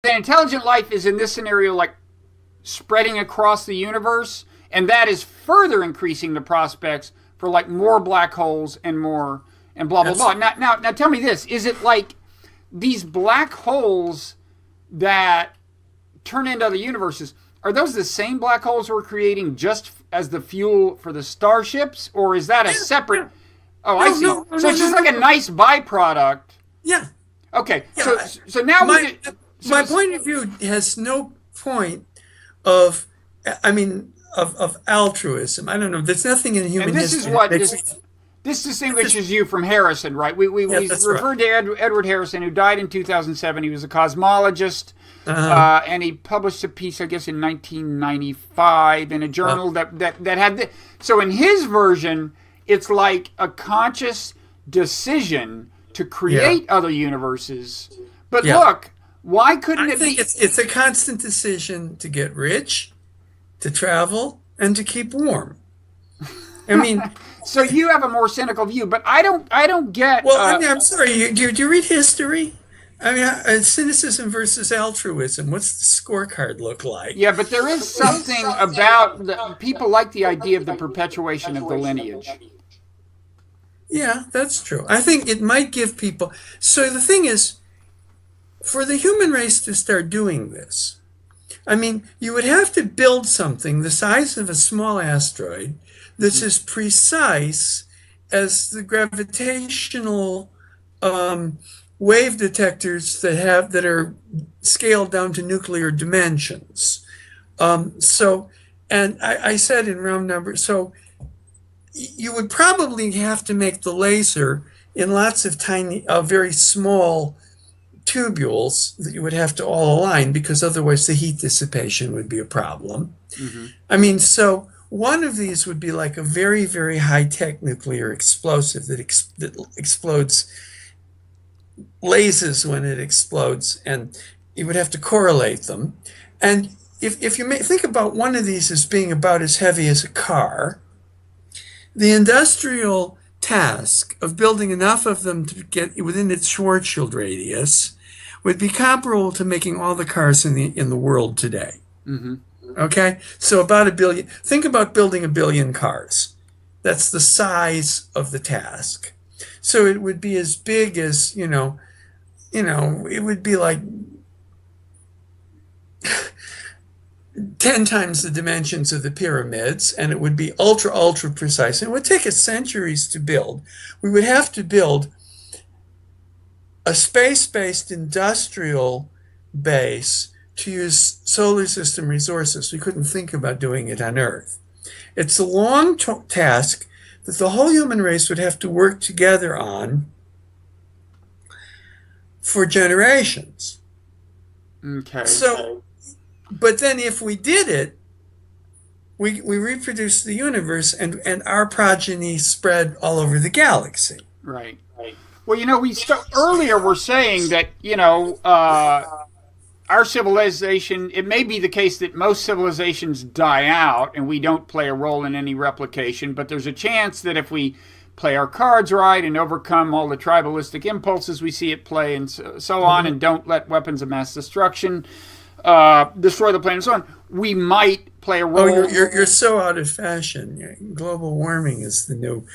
the intelligent life is in this scenario like spreading across the universe, and that is further increasing the prospects for like more black holes and more and blah blah blah. Now tell me this: is it like these black holes that turn into other universes? Are those the same black holes we're creating just as the fuel for the starships, or is that a separate? Oh, I see. So it's just like a nice byproduct. Yeah. Okay. Yeah. So now my point of view has no point of, I mean, of altruism. I don't know. There's nothing in human history. This distinguishes you from Harrison, right? We referred to Edward Harrison, who died in 2007. He was a cosmologist, and he published a piece, I guess, in 1995 in a journal that had so in his version, it's like a conscious decision to create other universes. But look, why couldn't it be? It's a constant decision to get rich, to travel, and to keep warm. I mean, so you have a more cynical view, but I don't get. Well, I mean, I'm sorry. Do you read history? I mean, cynicism versus altruism. What's the scorecard look like? Yeah, but there is something about people like the idea of the perpetuation of the lineage. Yeah, that's true. I think it might give people. So the thing is, for the human race to start doing this, I mean, you would have to build something the size of a small asteroid that's as precise as the gravitational wave detectors that are scaled down to nuclear dimensions. And I said in round numbers, so you would probably have to make the laser in lots of tiny, very small tubules that you would have to all align, because otherwise the heat dissipation would be a problem. Mm-hmm. I mean, so one of these would be like a very, very high-tech nuclear explosive that explodes, lasers when it explodes, and you would have to correlate them. And if you think about one of these as being about as heavy as a car, the industrial task of building enough of them to get within its Schwarzschild radius would be comparable to making all the cars in the world today. Mm-hmm. Okay, so about 1 billion. Think about building 1 billion cars. That's the size of the task. So it would be as big as it would be like 10 times the dimensions of the pyramids, and it would be ultra precise. And it would take us centuries to build. We would have to build a space-based industrial base to use solar system resources. We couldn't think about doing it on Earth. It's a long task that the whole human race would have to work together on for generations. Okay. So, but then if we did it, we reproduced the universe, and our progeny spread all over the galaxy. Right. Well, we earlier were saying that, our civilization, it may be the case that most civilizations die out and we don't play a role in any replication, but there's a chance that if we play our cards right and overcome all the tribalistic impulses we see at play and so on, and don't let weapons of mass destruction destroy the planet and so on, we might play a role. Oh, you're so out of fashion. Global warming is the new...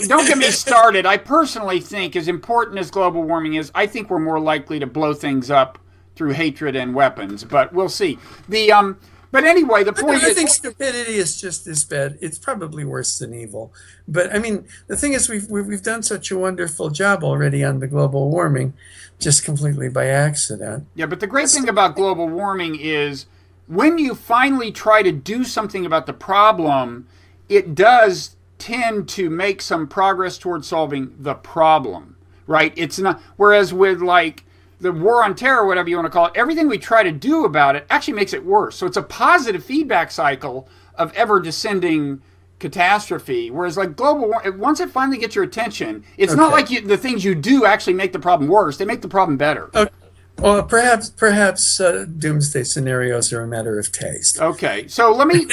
Don't get me started. I personally think, as important as global warming is, I think we're more likely to blow things up through hatred and weapons, but we'll see. But anyway, the point is... I think stupidity is just as bad. It's probably worse than evil. But, I mean, the thing is, we've done such a wonderful job already on the global warming, just completely by accident. Yeah, but the great thing about global warming is when you finally try to do something about the problem, it does tend to make some progress towards solving the problem, right? It's not... Whereas with, like, the war on terror, whatever you want to call it, everything we try to do about it actually makes it worse. So it's a positive feedback cycle of ever descending catastrophe. Whereas like global warming, once it finally gets your attention, it's not like the things you do actually make the problem worse. They make the problem better. Okay. Well, perhaps doomsday scenarios are a matter of taste. Okay, so let me.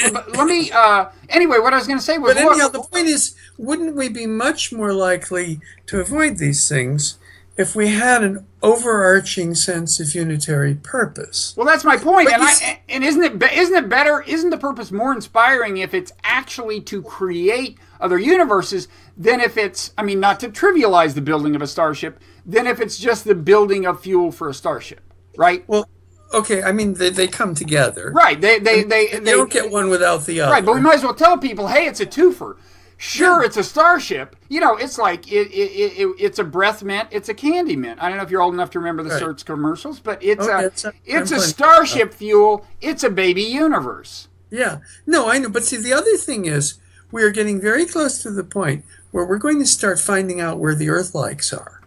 Anyway, what I was going to say was. But anyhow, the point is, wouldn't we be much more likely to avoid these things if we had an overarching sense of unitary purpose. Well, that's my point. But And isn't it better? Isn't the purpose more inspiring if it's actually to create other universes than if it's, I mean, not to trivialize the building of a starship, than if it's just the building of fuel for a starship, right? Well, okay, I mean, they come together. Right. They don't get one without the other. Right, but we might as well tell people, hey, it's a twofer. Sure, it's a starship. You know, it's like it's a breath mint, it's a candy mint. I don't know if you're old enough to remember the Certs commercials, but it's a starship fuel. It's a baby universe. Yeah, no, I know. But see, the other thing is, we are getting very close to the point where we're going to start finding out where the Earth-likes are,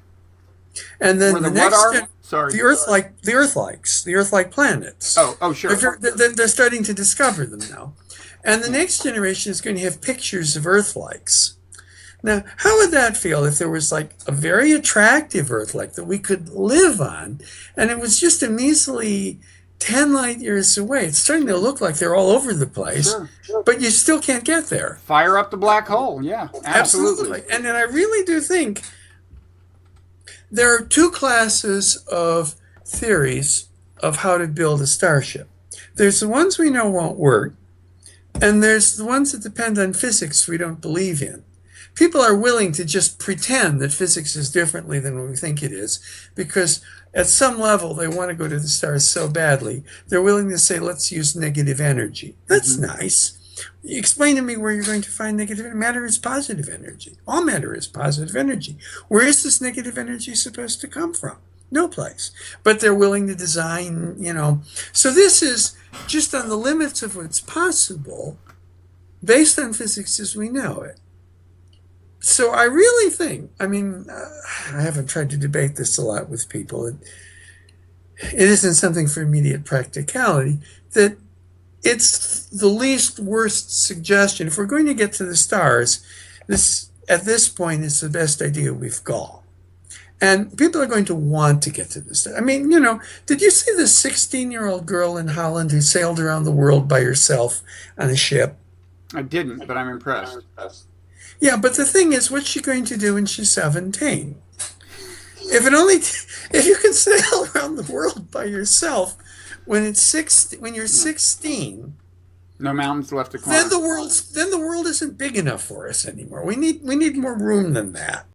and then the next Sorry. the Earth-like planets. Oh, sure. They're starting to discover them now. And the next generation is going to have pictures of Earth-likes. Now, how would that feel if there was like a very attractive Earth-like that we could live on, and it was just a measly 10 light years away? It's starting to look like they're all over the place, but you still can't get there. Fire up the black hole. Yeah, absolutely. And then I really do think there are two classes of theories of how to build a starship. There's the ones we know won't work, and there's the ones that depend on physics we don't believe in. People are willing to just pretend that physics is differently than we think it is, because at some level they want to go to the stars so badly, they're willing to say, let's use negative energy. That's nice. Explain to me where you're going to find negative energy. Matter is positive energy. All matter is positive energy. Where is this negative energy supposed to come from? No place. But they're willing to design, you know. So this is just on the limits of what's possible based on physics as we know it. So I really think, I mean, I haven't tried to debate this a lot with people. It isn't something for immediate practicality, that it's the least worst suggestion. If we're going to get to the stars, this at this point is the best idea we've got. And people are going to want to get to this. I mean, you know, did you see the 16-year-old girl in Holland who sailed around the world by herself on a ship? I didn't, but I'm impressed. Yeah, but the thing is, what's she going to do when she's 17? If you can sail around the world by yourself when you're 16, no mountains left to climb. Then the world isn't big enough for us anymore. We need more room than that.